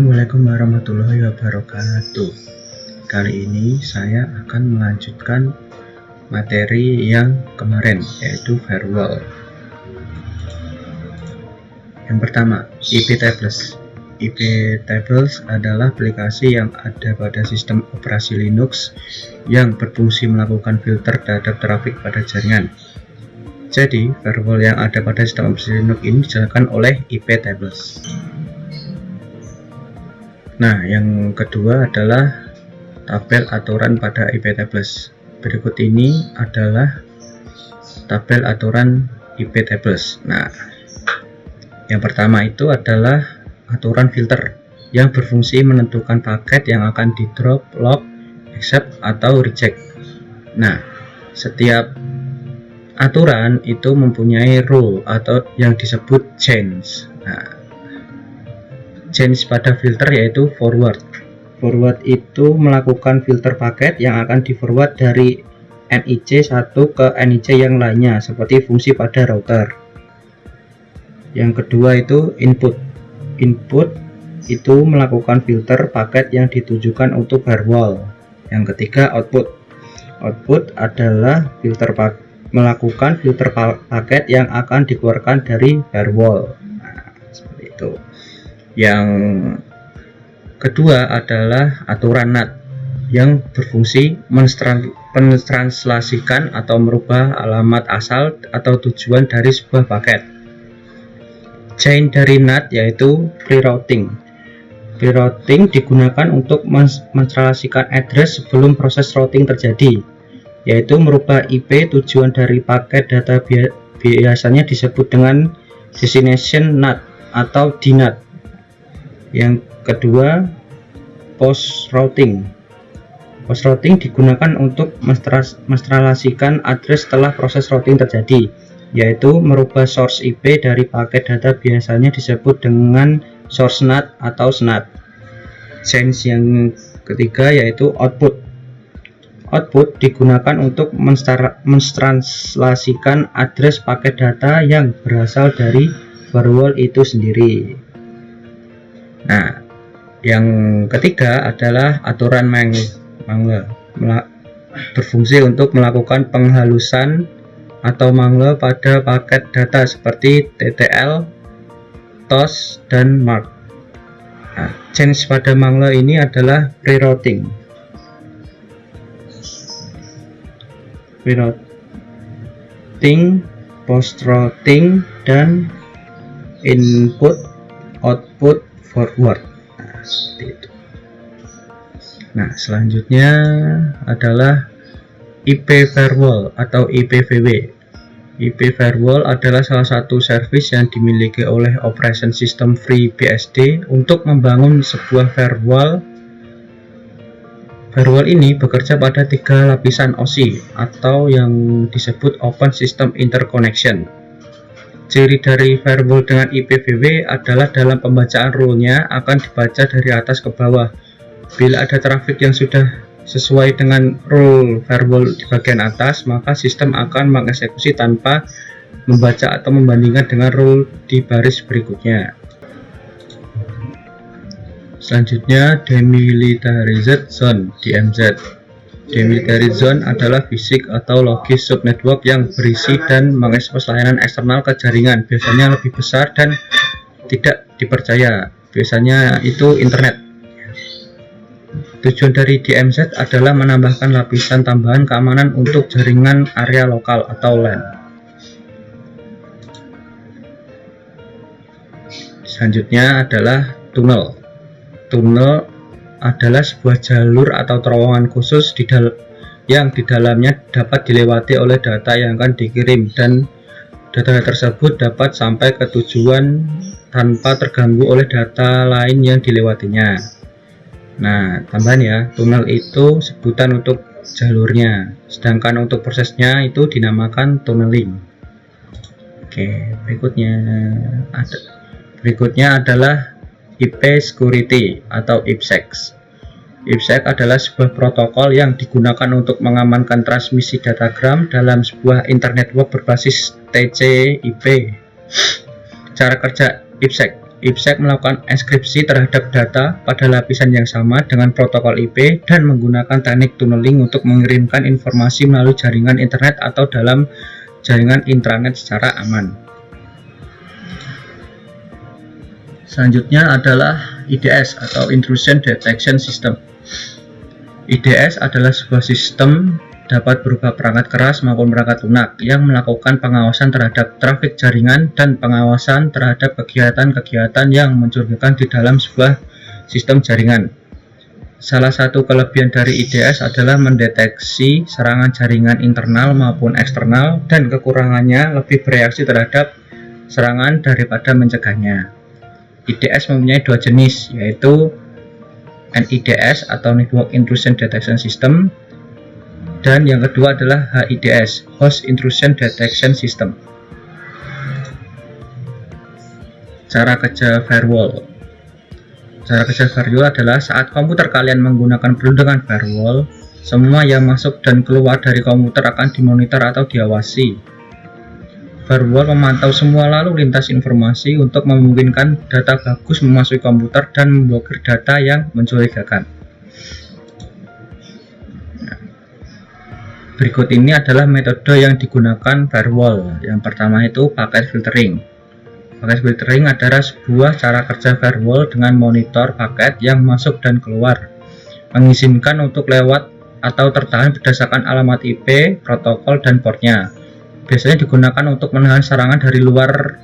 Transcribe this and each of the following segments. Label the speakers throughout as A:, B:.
A: Assalamualaikum warahmatullahi wabarakatuh. Kali ini saya akan melanjutkan materi yang kemarin, yaitu firewall. Yang pertama, IP tables. IP tables adalah aplikasi yang ada pada sistem operasi Linux yang berfungsi melakukan filter terhadap trafik pada jaringan. Jadi, firewall yang ada pada sistem operasi Linux ini dijalankan oleh IP tables. Nah, yang kedua adalah tabel aturan pada IP tables. Berikut ini adalah tabel aturan IP tables. Nah, yang pertama itu adalah aturan filter yang berfungsi menentukan paket yang akan di drop, lock, accept, atau reject. Nah, setiap aturan itu mempunyai rule atau yang disebut chains. Nah, change pada filter yaitu forward. Forward itu melakukan filter paket yang akan di forward dari NIC satu ke NIC yang lainnya seperti fungsi pada router. Yang kedua itu input. Input itu melakukan filter paket yang ditujukan untuk firewall. Yang ketiga output. Output adalah melakukan filter paket yang akan dikeluarkan dari firewall. Nah, seperti itu. Yang kedua adalah aturan NAT yang berfungsi mentranslasikan atau merubah alamat asal atau tujuan dari sebuah paket. Chain dari NAT yaitu prerouting. Prerouting digunakan untuk mentranslasikan address sebelum proses routing terjadi, yaitu merubah IP tujuan dari paket data biasanya disebut dengan destination NAT atau DNAT. Yang kedua, post routing. Post routing digunakan untuk mentranslasikan address setelah proses routing terjadi, yaitu merubah source IP dari paket data biasanya disebut dengan source NAT atau SNAT. Change yang ketiga yaitu output. Output digunakan untuk mentranslasikan address paket data yang berasal dari firewall itu sendiri. Nah, yang ketiga adalah aturan mangle. Berfungsi untuk melakukan penghalusan atau mangle pada paket data seperti TTL, TOS, dan MARC. Nah, change pada mangle ini adalah prerouting. Prerouting, post routing, dan input, output, forward. Nah, seperti itu. Nah, selanjutnya adalah IP firewall atau IPVW. IP firewall adalah salah satu service yang dimiliki oleh operation system FreeBSD untuk membangun sebuah firewall. Firewall ini bekerja pada 3 lapisan OSI atau yang disebut Open System Interconnection. Ciri dari firewall dengan IPVW adalah dalam pembacaan rule-nya akan dibaca dari atas ke bawah. Bila ada traffic yang sudah sesuai dengan rule firewall di bagian atas, maka sistem akan mengeksekusi tanpa membaca atau membandingkan dengan rule di baris berikutnya. Selanjutnya, Demilitarized Zone (DMZ). Demilitarized Zone adalah fisik atau logis subnetwork yang berisi dan mengekspos layanan eksternal ke jaringan, biasanya lebih besar dan tidak dipercaya, biasanya itu internet. Tujuan dari DMZ adalah menambahkan lapisan tambahan keamanan untuk jaringan area lokal atau LAN. Selanjutnya adalah tunnel. Tunnel adalah sebuah jalur atau terowongan khusus yang di dalamnya dapat dilewati oleh data yang akan dikirim, dan data tersebut dapat sampai ke tujuan tanpa terganggu oleh data lain yang dilewatinya. Nah, tambahan ya, tunnel itu sebutan untuk jalurnya, sedangkan untuk prosesnya itu dinamakan tunneling. Oke, berikutnya adalah IP security atau IPsec. IPsec adalah sebuah protokol yang digunakan untuk mengamankan transmisi datagram dalam sebuah internet web berbasis TCP. Cara kerja IPsec. IPsec melakukan enkripsi terhadap data pada lapisan yang sama dengan protokol IP dan menggunakan teknik tunneling untuk mengirimkan informasi melalui jaringan internet atau dalam jaringan intranet secara aman. Selanjutnya adalah IDS atau Intrusion Detection System. IDS adalah sebuah sistem dapat berupa perangkat keras maupun perangkat lunak yang melakukan pengawasan terhadap trafik jaringan dan pengawasan terhadap kegiatan-kegiatan yang mencurigakan di dalam sebuah sistem jaringan. Salah satu kelebihan dari IDS adalah mendeteksi serangan jaringan internal maupun eksternal, dan kekurangannya lebih bereaksi terhadap serangan daripada mencegahnya. IDS mempunyai dua jenis, yaitu NIDS atau Network Intrusion Detection System, dan yang kedua adalah HIDS, Host Intrusion Detection System. Cara kerja firewall. Cara kerja firewall adalah saat komputer kalian menggunakan perlindungan firewall, semua yang masuk dan keluar dari komputer akan dimonitor atau diawasi. Firewall memantau semua lalu lintas informasi untuk memungkinkan data bagus memasuki komputer dan memblokir data yang mencurigakan. Berikut ini adalah metode yang digunakan firewall. Yang pertama itu packet filtering. Packet filtering adalah sebuah cara kerja firewall dengan monitor paket yang masuk dan keluar, mengizinkan untuk lewat atau tertahan berdasarkan alamat IP, protokol, dan portnya. Biasanya digunakan untuk menahan serangan dari luar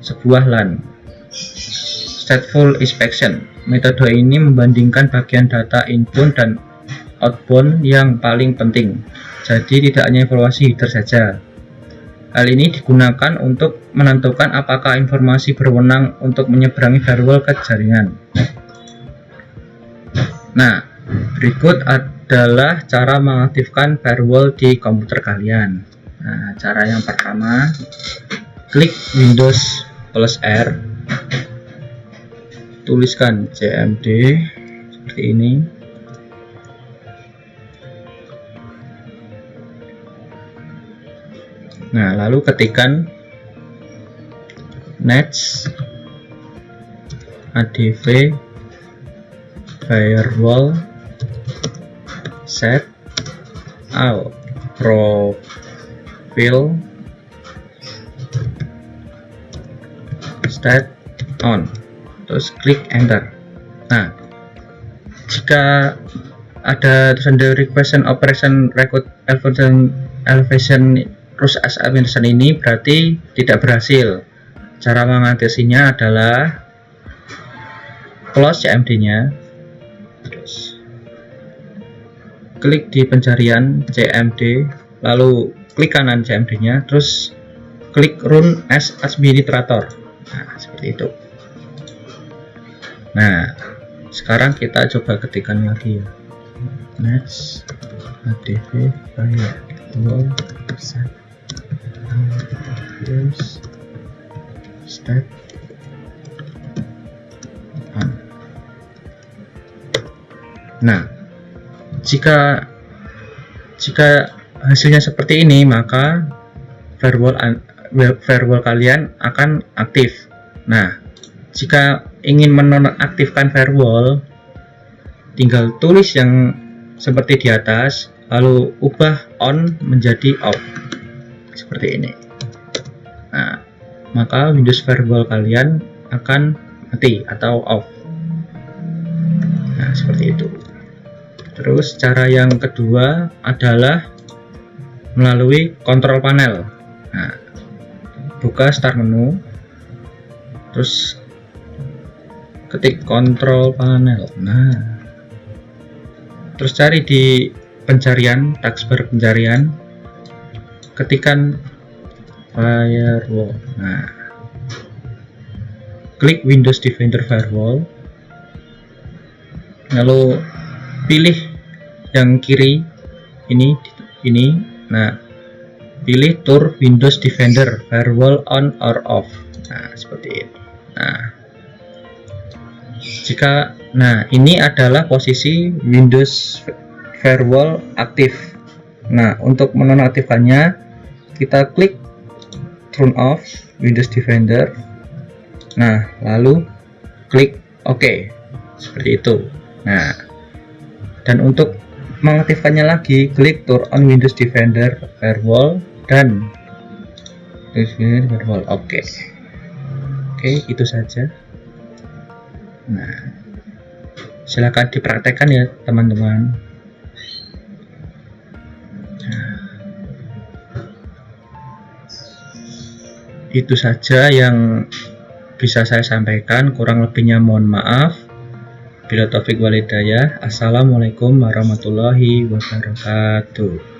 A: sebuah LAN. Stateful inspection. Metode ini membandingkan bagian data inbound dan outbound yang paling penting, jadi tidak hanya informasi header saja. Hal ini digunakan untuk menentukan apakah informasi berwenang untuk menyeberangi firewall ke jaringan. Nah, berikut adalah cara mengaktifkan firewall di komputer kalian. Nah, cara yang pertama, klik Windows plus R, tuliskan cmd seperti ini. Nah, lalu ketikkan next adv firewall set all profile state on, terus klik enter. Nah, jika ada tulisan request and operation record elevation terus as ini berarti tidak berhasil. Cara mengatasinya adalah close cmd-nya, terus klik di pencarian cmd, lalu klik kanan cmd-nya, terus klik run as administrator. Nah, seperti itu. Nah, sekarang kita coba ketikkan lagi ya, next adv firewall set state on. Nah, jika hasilnya seperti ini, maka firewall kalian akan aktif. Nah, jika ingin menonaktifkan firewall, tinggal tulis yang seperti di atas, lalu ubah on menjadi off seperti ini. Nah, maka Windows firewall kalian akan mati atau off. Nah, seperti itu. Terus cara yang kedua adalah melalui control panel. Nah, buka start menu, terus ketik control panel. Nah, terus cari di pencarian, taskbar pencarian, ketikkan firewall. Nah, klik Windows Defender Firewall, lalu pilih yang kiri ini. Nah, pilih Turn Windows Defender Firewall on or off. Nah, seperti ini. Nah, ini adalah posisi Windows Firewall aktif. Nah, untuk menonaktifkannya, kita klik turn off Windows Defender, Nah, lalu klik OK seperti itu. Nah, dan untuk mengaktifkannya lagi, klik turn on Windows Defender Firewall dan Firewall. Oke, itu saja. Nah, silakan dipraktekkan ya teman-teman. Itu saja yang bisa saya sampaikan, kurang lebihnya mohon maaf. Bila taufik walhidayah. Assalamualaikum warahmatullahi wabarakatuh.